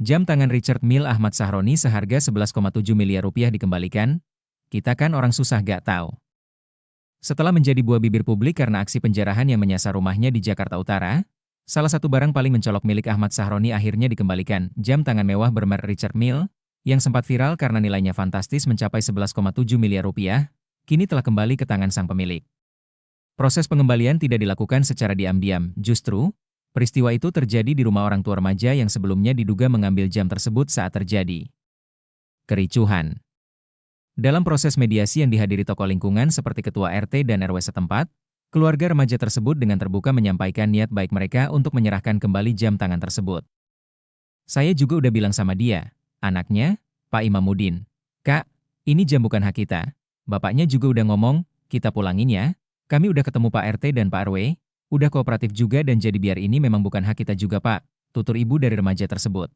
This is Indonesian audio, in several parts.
Jam tangan Richard Mille Ahmad Sahroni seharga 11,7 miliar rupiah dikembalikan? Kita kan orang susah gak tahu. Setelah menjadi buah bibir publik karena aksi penjarahan yang menyasar rumahnya di Jakarta Utara, salah satu barang paling mencolok milik Ahmad Sahroni akhirnya dikembalikan, jam tangan mewah bermerek Richard Mille, yang sempat viral karena nilainya fantastis mencapai 11,7 miliar rupiah, kini telah kembali ke tangan sang pemilik. Proses pengembalian tidak dilakukan secara diam-diam, justru, peristiwa itu terjadi di rumah orang tua remaja yang sebelumnya diduga mengambil jam tersebut saat terjadi kericuhan. Dalam proses mediasi yang dihadiri tokoh lingkungan seperti ketua RT dan RW setempat, keluarga remaja tersebut dengan terbuka menyampaikan niat baik mereka untuk menyerahkan kembali jam tangan tersebut. Saya juga udah bilang sama dia, anaknya, Pak Imamuddin, Kak, ini jam bukan hak kita. Bapaknya juga udah ngomong, kita pulangin ya. Kami udah ketemu Pak RT dan Pak RW, udah kooperatif juga dan jadi biar ini memang bukan hak kita juga Pak, tutur ibu dari remaja tersebut.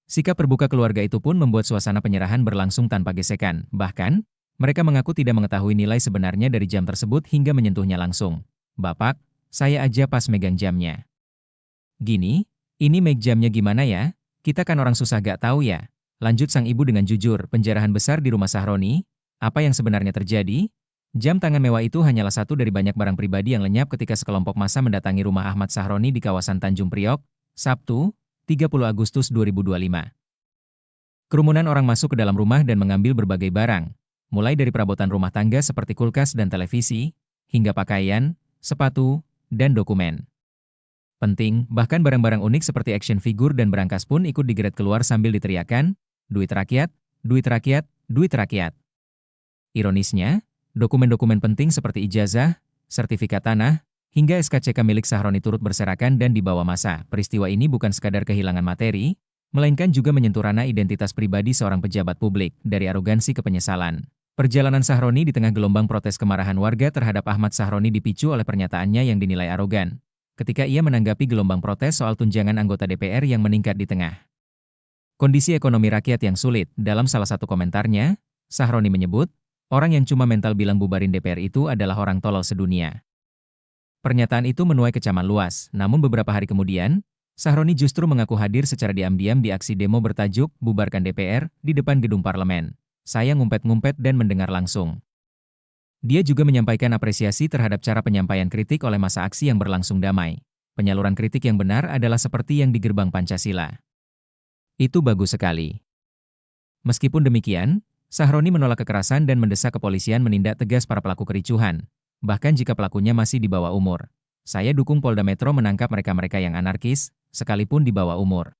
Sikap terbuka keluarga itu pun membuat suasana penyerahan berlangsung tanpa gesekan. Bahkan, mereka mengaku tidak mengetahui nilai sebenarnya dari jam tersebut hingga menyentuhnya langsung. Bapak, saya aja pas megang jamnya. Gini, ini make jamnya gimana ya? Kita kan orang susah gak tahu ya. Lanjut sang ibu dengan jujur, penjarahan besar di rumah Sahroni. Apa yang sebenarnya terjadi? Jam tangan mewah itu hanyalah satu dari banyak barang pribadi yang lenyap ketika sekelompok massa mendatangi rumah Ahmad Sahroni di kawasan Tanjung Priok, Sabtu, 30 Agustus 2025. Kerumunan orang masuk ke dalam rumah dan mengambil berbagai barang, mulai dari perabotan rumah tangga seperti kulkas dan televisi, hingga pakaian, sepatu, dan dokumen penting, bahkan barang-barang unik seperti action figure dan berangkas pun ikut digeret keluar sambil diteriakan, duit rakyat, duit rakyat, duit rakyat. Ironisnya, dokumen-dokumen penting seperti ijazah, sertifikat tanah, hingga SKCK milik Sahroni turut berserakan dan dibawa massa. Peristiwa ini bukan sekadar kehilangan materi, melainkan juga menyentuh ranah identitas pribadi seorang pejabat publik, dari arogansi ke penyesalan. Perjalanan Sahroni di tengah gelombang protes kemarahan warga terhadap Ahmad Sahroni dipicu oleh pernyataannya yang dinilai arogan, ketika ia menanggapi gelombang protes soal tunjangan anggota DPR yang meningkat di tengah kondisi ekonomi rakyat yang sulit. Dalam salah satu komentarnya, Sahroni menyebut, orang yang cuma mental bilang bubarin DPR itu adalah orang tolol sedunia. Pernyataan itu menuai kecaman luas, namun beberapa hari kemudian, Sahroni justru mengaku hadir secara diam-diam di aksi demo bertajuk Bubarkan DPR di depan gedung parlemen. Saya ngumpet-ngumpet dan mendengar langsung. Dia juga menyampaikan apresiasi terhadap cara penyampaian kritik oleh massa aksi yang berlangsung damai. Penyaluran kritik yang benar adalah seperti yang di gerbang Pancasila. Itu bagus sekali. Meskipun demikian, Sahroni menolak kekerasan dan mendesak kepolisian menindak tegas para pelaku kericuhan, bahkan jika pelakunya masih di bawah umur. Saya dukung Polda Metro menangkap mereka-mereka yang anarkis, sekalipun di bawah umur.